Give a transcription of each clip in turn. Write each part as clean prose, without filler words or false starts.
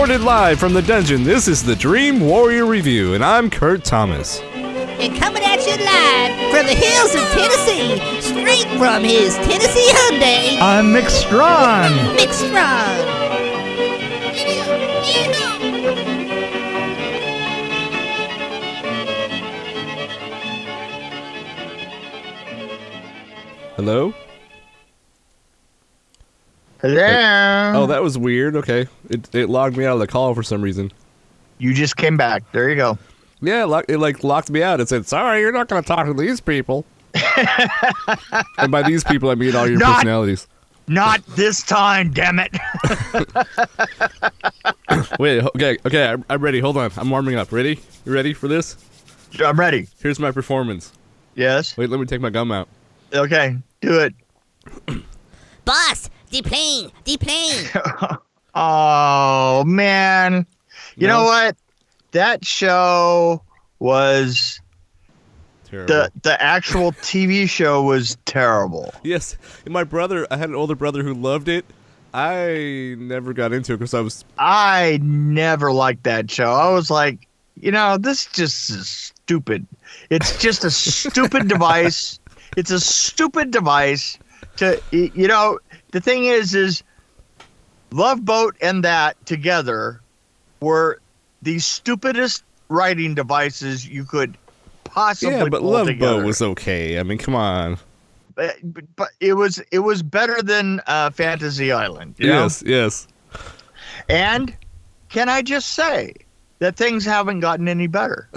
Recorded live from the dungeon, this is the Dream Warrior Review, and I'm Kurt Thomas. And coming at you live from the hills of Tennessee, straight from his Tennessee Hyundai, I'm Mick Strawn. Mick Strawn. Hello? Hello. Oh, that was weird. Okay. It logged me out of the call for some reason. You just came back. There you go. Yeah, it locked me out. It said, sorry, you're not going to talk to these people. And by these people, I mean all your personalities. Not this time, damn it. Wait, okay, I'm ready. Hold on. I'm warming up. Ready? You ready for this? I'm ready. Here's my performance. Yes. Wait, let me take my gum out. Okay, do it. Boss, deplane. Oh, man. You know what? That show was... Terrible. The actual TV show was terrible. Yes. And I had an older brother who loved it. I never got into it because I never liked that show. I was like, this just is stupid. It's just a stupid device. It's a stupid device to, the thing is Love Boat and that together were the stupidest writing devices you could possibly Yeah, but pull Love together. Boat was okay. I mean, come on. But it was better than Fantasy Island. You know? Yes. And can I just say that things haven't gotten any better?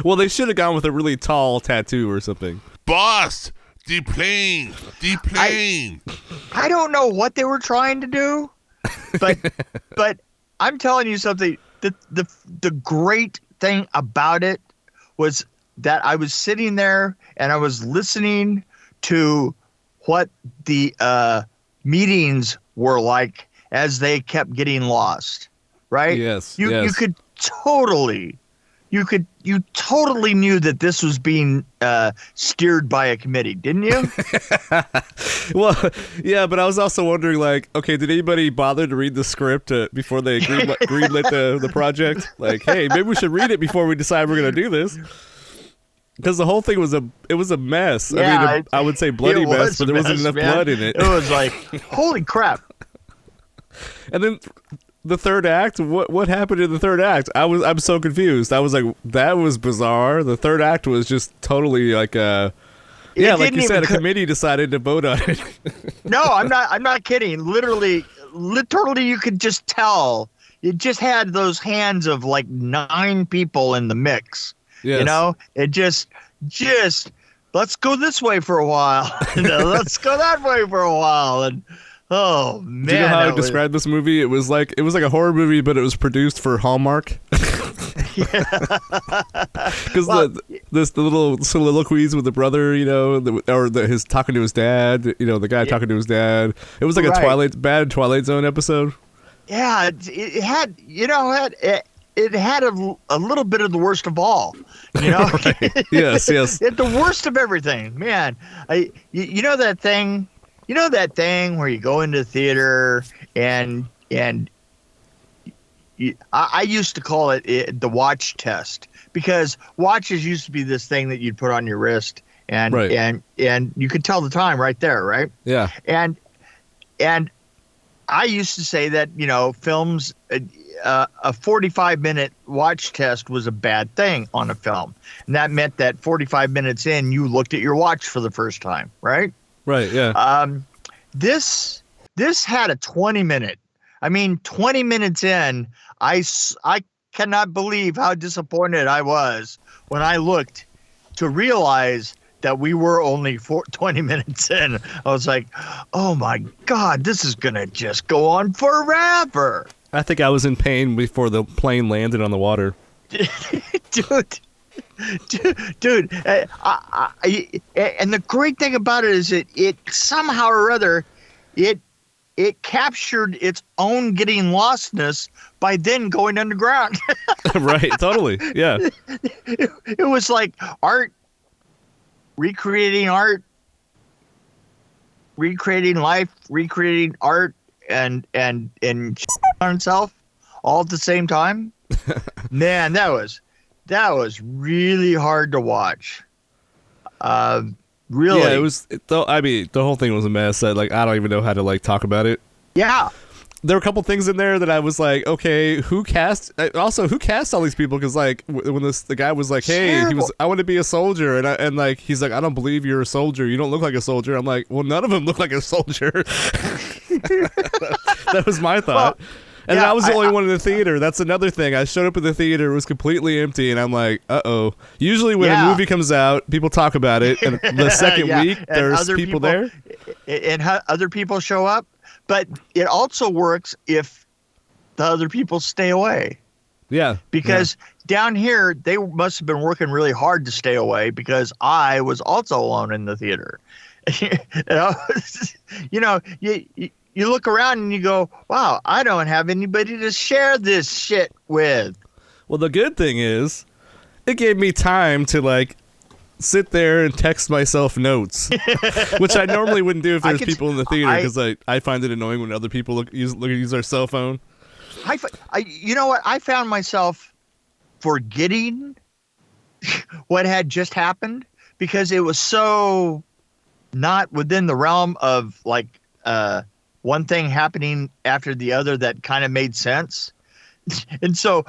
Well, they should have gone with a really tall tattoo or something. Boss, deplane. I don't know what they were trying to do, but I'm telling you something. The great thing about it was that I was sitting there and I was listening to what the meetings were like as they kept getting lost. Right? Yes. You could totally. You totally knew that this was being steered by a committee, didn't you? Well, yeah, but I was also wondering, okay, did anybody bother to read the script before they greenlit the project? Like, hey, maybe we should read it before we decide we're going to do this. Because the whole thing was a mess. Yeah, I mean, I would say bloody mess, but there wasn't enough blood in it. It was like, holy crap. And then the third act, what happened in the third act? I'm so confused. I was like, that was bizarre. The third act was just totally like like you said, a committee decided to vote on it. No, I'm not kidding. Literally you could just tell. It just had those hands of like 9 people in the mix. Yes. It just let's go this way for a while. Let's go that way for a while. And oh man, do you know how I described this movie? It was like a horror movie, but it was produced for Hallmark. Because the little soliloquies with the brother, his talking to his dad, the guy talking to his dad. It was like a bad Twilight Zone episode. Yeah, it had it had a little bit of the worst of all. Right. Yes. The worst of everything, man. You know that thing. You know that thing where you go into the theater and I used to call it the watch test, because watches used to be this thing that you'd put on your wrist and you could tell the time right there, right? Yeah. And I used to say that, films, a 45-minute watch test was a bad thing on a film. And that meant that 45 minutes in, you looked at your watch for the first time, right? Right, yeah. This had a 20-minute. I mean, 20 minutes in, I cannot believe how disappointed I was when I looked to realize that we were only 20 minutes in. I was like, oh my God, this is going to just go on forever. I think I was in pain before the plane landed on the water. Dude. And the great thing about it is it somehow or other, it captured its own getting lostness by then going underground. Right, totally, yeah. It was like art, recreating life, recreating art, and on itself all at the same time. Man, that was really hard to watch. Really. Yeah, it was. I mean, the whole thing was a mess. I don't even know how to talk about it. Yeah. There were a couple things in there that I was like, okay, who cast all these people? Because when the guy was like, hey, I want to be a soldier, and he's like, I don't believe you're a soldier. You don't look like a soldier. I'm like, well, none of them look like a soldier. That was my thought. Well, and yeah, I was the only one in the theater. That's another thing. I showed up at the theater, it was completely empty, and I'm like, uh-oh. Usually when a movie comes out, people talk about it, and the second week, there's people there. And other people show up. But it also works if the other people stay away. Yeah. Because down here, they must have been working really hard to stay away because I was also alone in the theater. You look around and you go, wow, I don't have anybody to share this shit with. Well, the good thing is it gave me time to sit there and text myself notes, which I normally wouldn't do if there's people in the theater, because I find it annoying when other people use their cell phone. You know what? I found myself forgetting what had just happened because it was so not within the realm of one thing happening after the other that kind of made sense. And so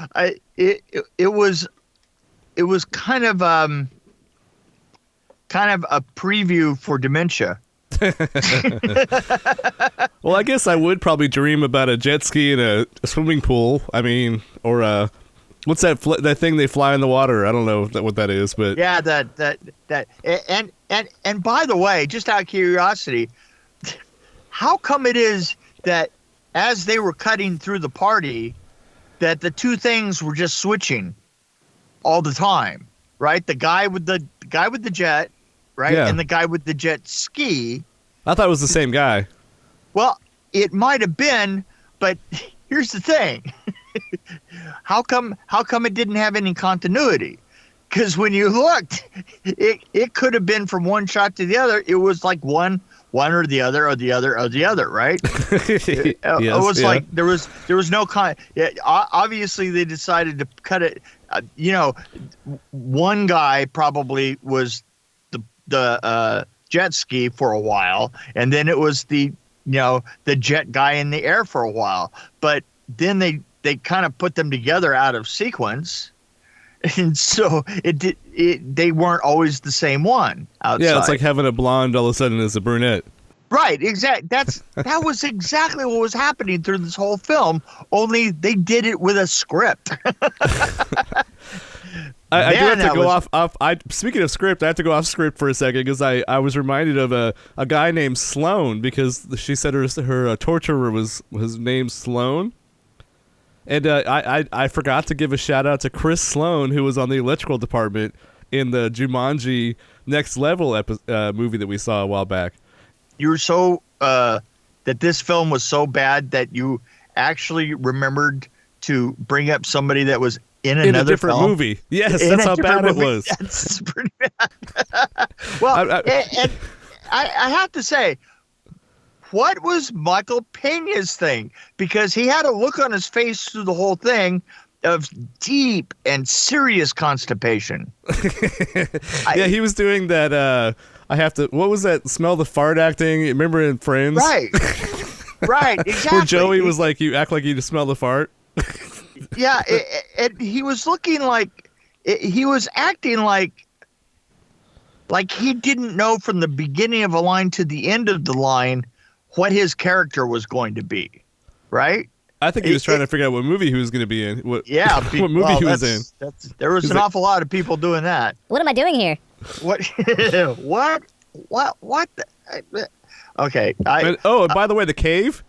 it was kind of a preview for dementia. Well, I guess I would probably dream about a jet ski in a swimming pool. I mean, or what's that thing they fly in the water? I don't know what that is, but yeah, that and by the way, just out of curiosity, how come it is that as they were cutting through the party, that the two things were just switching all the time, right? The guy with the jet. Right? Yeah. And the guy with the jet ski. I thought it was the same guy. Well, it might have been, but here's the thing. How come it didn't have any continuity? Because when you looked, it could have been from one shot to the other. It was like one or the other, right? It was like there was no obviously they decided to cut it. One guy probably was the jet ski for a while, and then it was the jet guy in the air for a while, but then they kind of put them together out of sequence, and so they weren't always the same one outside. Yeah, it's like having a blonde all of a sudden is a brunette. Right, exactly. That was exactly what was happening through this whole film, only they did it with a script. I do have to go off. Speaking of script, I have to go off script for a second because I was reminded of a guy named Sloan, because she said her torturer was named Sloan, and I forgot to give a shout out to Chris Sloan, who was on the electrical department in the Jumanji Next Level movie that we saw a while back. You were so that this film was so bad that you actually remembered to bring up somebody that was in a different movie. Yes, that's how bad it was. That's pretty bad. Well, and I have to say, what was Michael Pena's thing? Because he had a look on his face through the whole thing of deep and serious constipation. Yeah, he was doing that. What was that? Smell the fart acting. Remember in Friends? Right. Right. Exactly. Where Joey was like, "You act like you just smell the fart." Yeah, he was looking like he was acting like he didn't know from the beginning of a line to the end of the line what his character was going to be, right? I think he was trying to figure out what movie he was going to be in. What movie he was in. There was an awful lot of people doing that. What am I doing here? What? What? Okay. And by the way, the cave.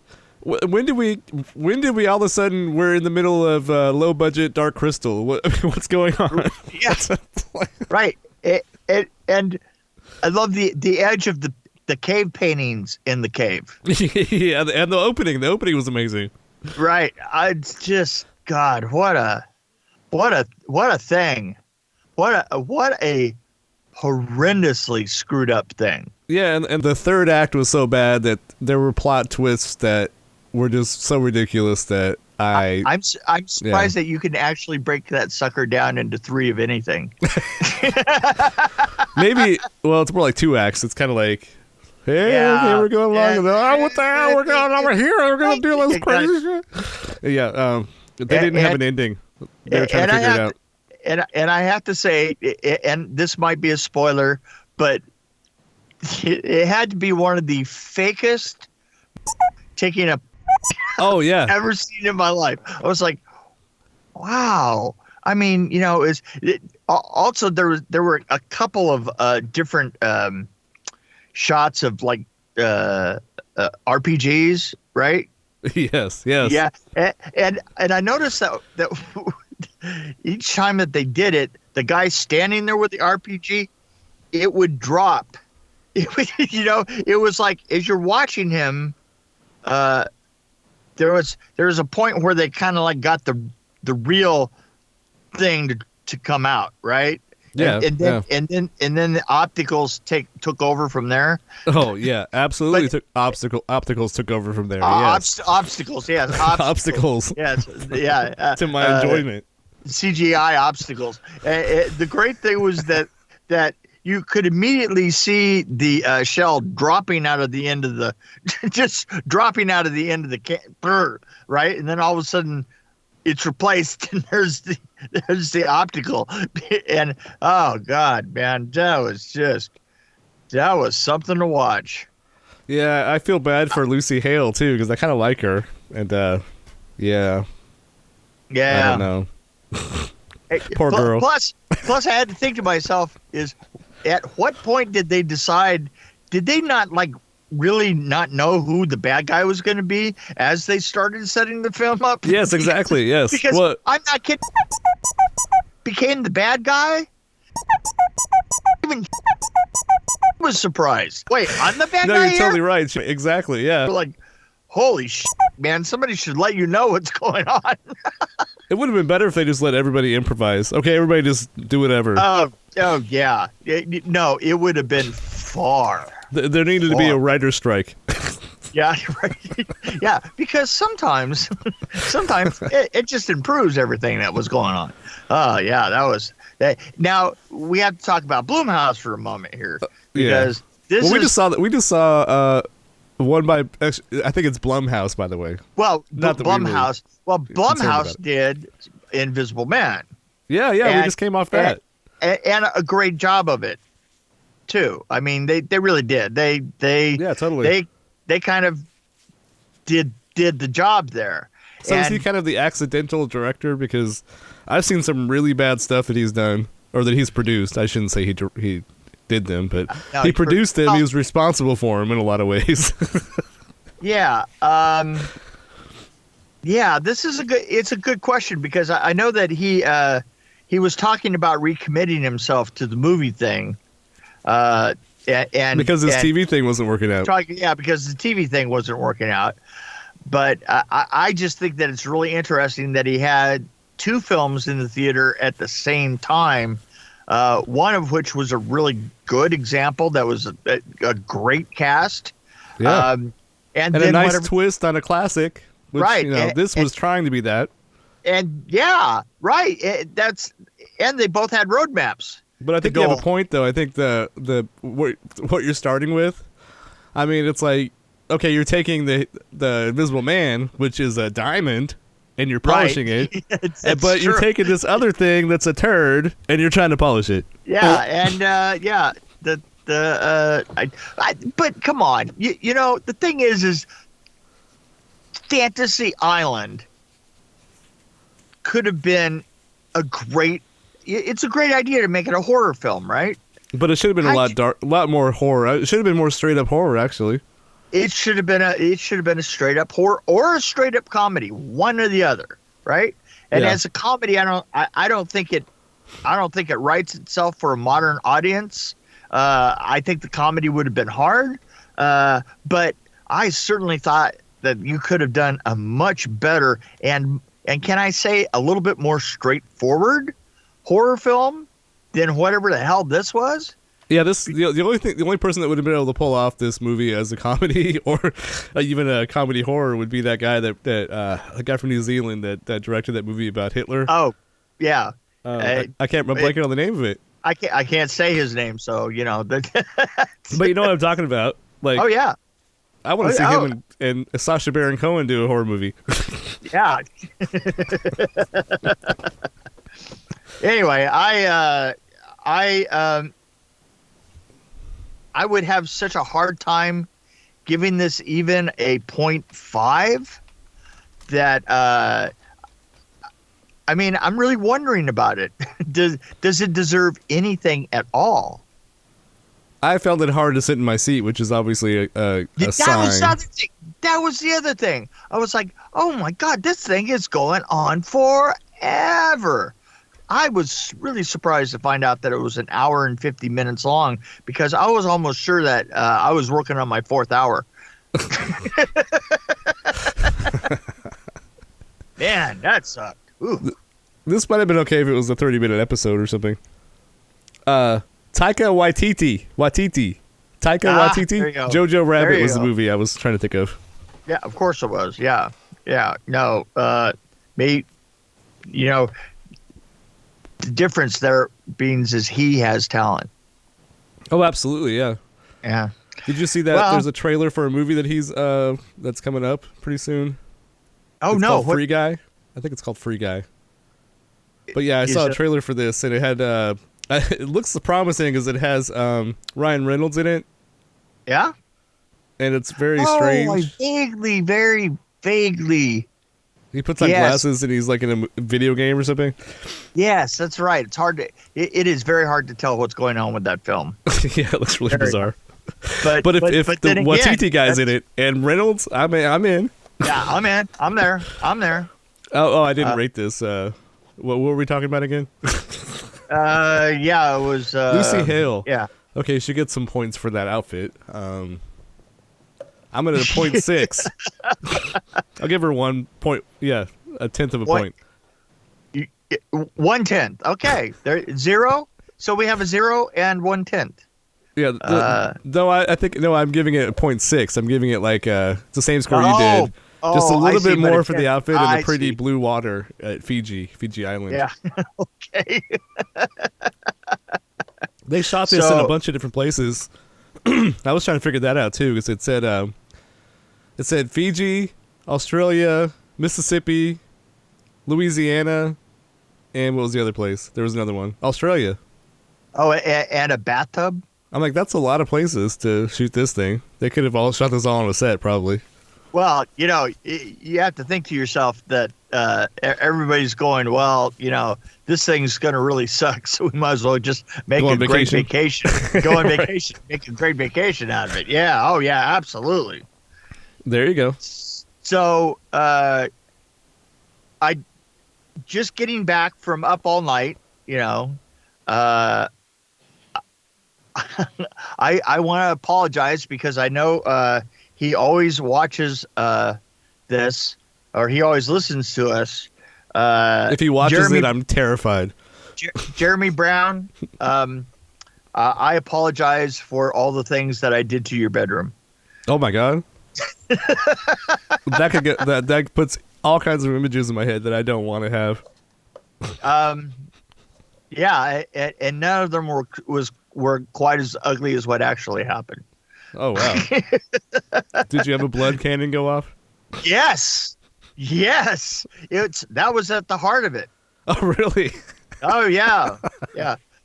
When did we all of a sudden we're in the middle of low budget Dark Crystal? What's going on? Yeah. Right. And I love the edge of the cave paintings in the cave. Yeah, and the opening. The opening was amazing. Right. It's just, God, what a thing. What a horrendously screwed up thing. Yeah, and the third act was so bad that there were plot twists that were just so ridiculous that I'm surprised that you can actually break that sucker down into 3 of anything. Maybe. Well, it's more like 2 acts. It's kind of like, hey, Yeah. okay, we're going along. Yeah. And then, oh, what the hell? We're going over here. We're gonna do this crazy shit. Yeah. They didn't have an ending. They were trying to figure it out. And I have to say, and this might be a spoiler, but it had to be one of the fakest taking a Oh yeah. ever seen in my life. I was like, wow. I mean, also there were a couple of different shots of like RPGs, right? Yes. Yeah, and I noticed that each time that they did it, the guy standing there with the RPG, it would drop. It would, it was like as you're watching him, there was a point where they kind of like got the real thing to come out, right? Yeah. And then the opticals took over from there. Oh yeah, absolutely. Opticals took over from there. Yes. Obstacles, yes. Obstacles. Yes, yeah. To my enjoyment. CGI obstacles. The great thing was that you could immediately see the shell dropping out of the end of the, just dropping out of the end of the right, and then all of a sudden it's replaced, and there's the optical, and oh god, man, that was something to watch. Yeah, I feel bad for Lucy Hale too because I kind of like her, and yeah. I don't know. Poor girl. Plus, I had to think to myself: is at what point did they decide? Did they not really not know who the bad guy was going to be as they started setting the film up? Yes, exactly. Yes. Because I'm not kidding. Became the bad guy. Even was surprised. Wait, I'm the bad guy. No, you're here? totally right. Exactly. Yeah. We're like, holy shit, man! Somebody should let you know what's going on. It would have been better if they just let everybody improvise. Okay, everybody just do whatever. Oh yeah. No, it would have been far. There needed to be a writer's strike. Yeah, right. Yeah, because sometimes it just improves everything that was going on. Oh yeah, that was that. Now we have to talk about Blumhouse for a moment here because we just saw one by I think it's Blumhouse, by the way. Well, Not that Blumhouse. Really Blumhouse did Invisible Man. Yeah, we just came off that. And a great job of it too. I mean, they really did. They totally. They kind of did the job there. So is he kind of the accidental director? Because I've seen some really bad stuff that he's done or that he's produced. I shouldn't say he did them, but he produced them. He was responsible for them in a lot of ways. Yeah. Yeah, it's a good question because I know that he was talking about recommitting himself to the movie thing. And because his TV thing wasn't working out. Because the TV thing wasn't working out. But I just think that it's really interesting that he had 2 films in the theater at the same time. One of which was a really good example. That was a great cast. Yeah. And then a nice twist on a classic. Which, right. This was trying to be that. And yeah, right. And they both had roadmaps. But I think you have a point, though. I think what you're starting with, I mean, it's like, okay, you're taking the Invisible Man, which is a diamond, and you're polishing it. But you're taking this other thing that's a turd, and you're trying to polish it. Yeah, and but come on, the thing is Fantasy Island could have been it's a great idea to make it a horror film, right? But it should have been a lot more horror. It should have been more straight up horror, actually. It should have been a straight up horror or a straight up comedy, one or the other, right? And as a comedy, I don't think it writes itself for a modern audience. I think the comedy would have been hard, but I certainly thought that you could have done a much better and can I say a little bit more straightforward horror film than whatever the hell this was. Yeah, the only person that would have been able to pull off this movie as a comedy or even a comedy horror would be that guy a guy from New Zealand that directed that movie about Hitler. Oh, yeah. I can't. I'm blanking on the name of it. I can't say his name, so you know. But you know what I'm talking about. Like, oh yeah, I want to see him and Sacha Baron Cohen do a horror movie. Yeah. Anyway, I would have such a hard time giving this even a 0.5 that I mean, I'm really wondering about it. Does it deserve anything at all? I found it hard to sit in my seat, which is obviously a sign. That was the other thing. I was like, oh my God, this thing is going on forever. I was really surprised to find out that it was an hour and 50 minutes long because I was almost sure that I was working on my 4th hour. Man, that sucked. Ooh. This might have been okay if it was a 30-minute episode or something. Taika Waititi. Taika Waititi? Jojo Rabbit was the movie I was trying to think of. Yeah, of course it was. Yeah. No, me, you know, the difference there beings is he has talent. Oh, absolutely, yeah. Yeah. Did you see that there's a trailer for a movie that he's that's coming up pretty soon? Oh, it's no. called Free Guy? I think it's called Free Guy. But yeah, I saw a trailer for this, and it had it looks promising because it has Ryan Reynolds in it. Yeah? And it's very strange. Very vaguely. He puts on glasses and he's like in a video game or something. Yes, that's right. It's hard to. It is very hard to tell what's going on with that film. Yeah, it looks really bizarre. But if the Waititi guy's in it and Reynolds, I'm in. Yeah, I'm in. I'm there. Oh, I didn't rate this. What were we talking about again? Yeah, it was Lucy Hale. Yeah. Okay, she gets some points for that outfit. I'm at a 0.6. I'll give her 1 point. Yeah, a tenth of a point. 1/10. Okay, there 0. So we have a 0 and 1/10. Yeah. Though I think I'm giving it a 0.6. I'm giving it like it's the same score you did. Just a little bit more for the outfit and the pretty blue water at Fiji Island. Yeah. Okay. They shot this in a bunch of different places. I was trying to figure that out too because it said Fiji, Australia, Mississippi, Louisiana, and what was the other place? There was another one. Australia. Oh, and a bathtub? I'm like, that's a lot of places to shoot this thing. They could have all shot this all on a set, probably. Well, you know, you have to think to yourself that everybody's going, well, you know, this thing's going to really suck, so we might as well just make a great vacation. Go on vacation. Make a great vacation out of it. Yeah. Oh, yeah, absolutely. There you go. So I just getting back from Up All Night, you know, I want to apologize because I know he always watches this, or he always listens to us. If he watches it, I'm terrified. Jeremy Brown, I apologize for all the things that I did to your bedroom. Oh my God. That puts all kinds of images in my head that I don't want to have. Yeah, and none of them were quite as ugly as what actually happened. Oh wow! Did you have a blood cannon go off? Yes. That was at the heart of it. Oh really? Oh yeah.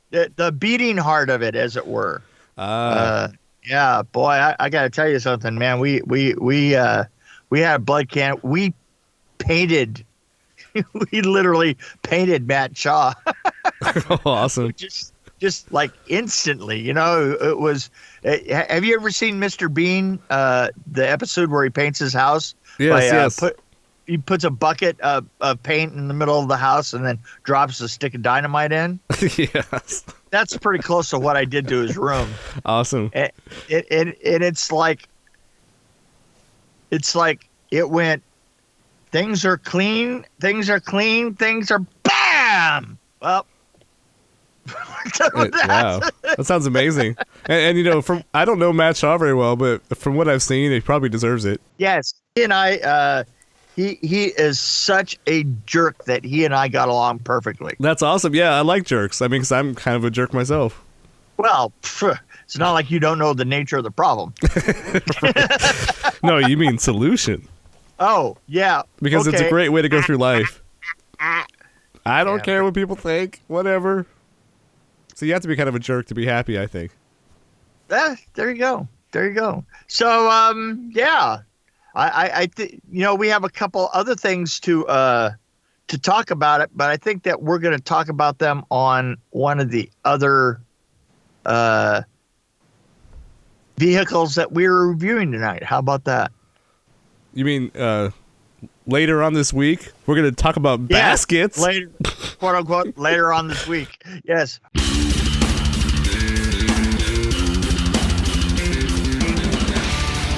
The beating heart of it, as it were. Yeah, boy, I got to tell you something, man. We had a blood cannon. We painted. We literally painted Matt Shaw. Oh, awesome. Just like instantly, you know, it was. Have you ever seen Mr. Bean, the episode where he paints his house? Yes. He puts a bucket of paint in the middle of the house and then drops a stick of dynamite in. Yes. That's pretty close to what I did to his room. Awesome. And it's like it went. Things are clean. Things are bam. Well, Wow, that sounds amazing. And you know, I don't know Matt Shaw very well, but from what I've seen, he probably deserves it. Yes, he and I, he is such a jerk that he and I got along perfectly. That's awesome. Yeah, I like jerks. I mean, because I'm kind of a jerk myself. Well, it's not like you don't know the nature of the problem. No, you mean solution. Oh, yeah. Because it's a okay. great way to go through life. I don't care what people think. Whatever. So you have to be kind of a jerk to be happy, I think. There you go. There you go. So, yeah. We have a couple other things to talk about it, but I think that we're going to talk about them on one of the other vehicles that we're reviewing tonight. How about that? You mean later on this week? We're going to talk about baskets? Later, quote unquote, later on this week. Yes.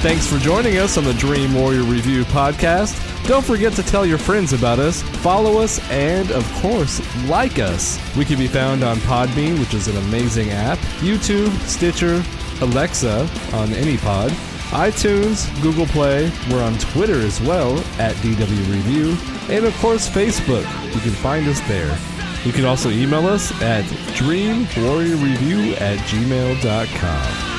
Thanks for joining us on the Dream Warrior Review podcast. Don't forget to tell your friends about us, follow us, and, of course, like us. We can be found on Podbean, which is an amazing app, YouTube, Stitcher, Alexa on any pod, iTunes, Google Play. We're on Twitter as well, at DW Review, and, of course, Facebook. You can find us there. You can also email us at dreamwarriorreview@gmail.com.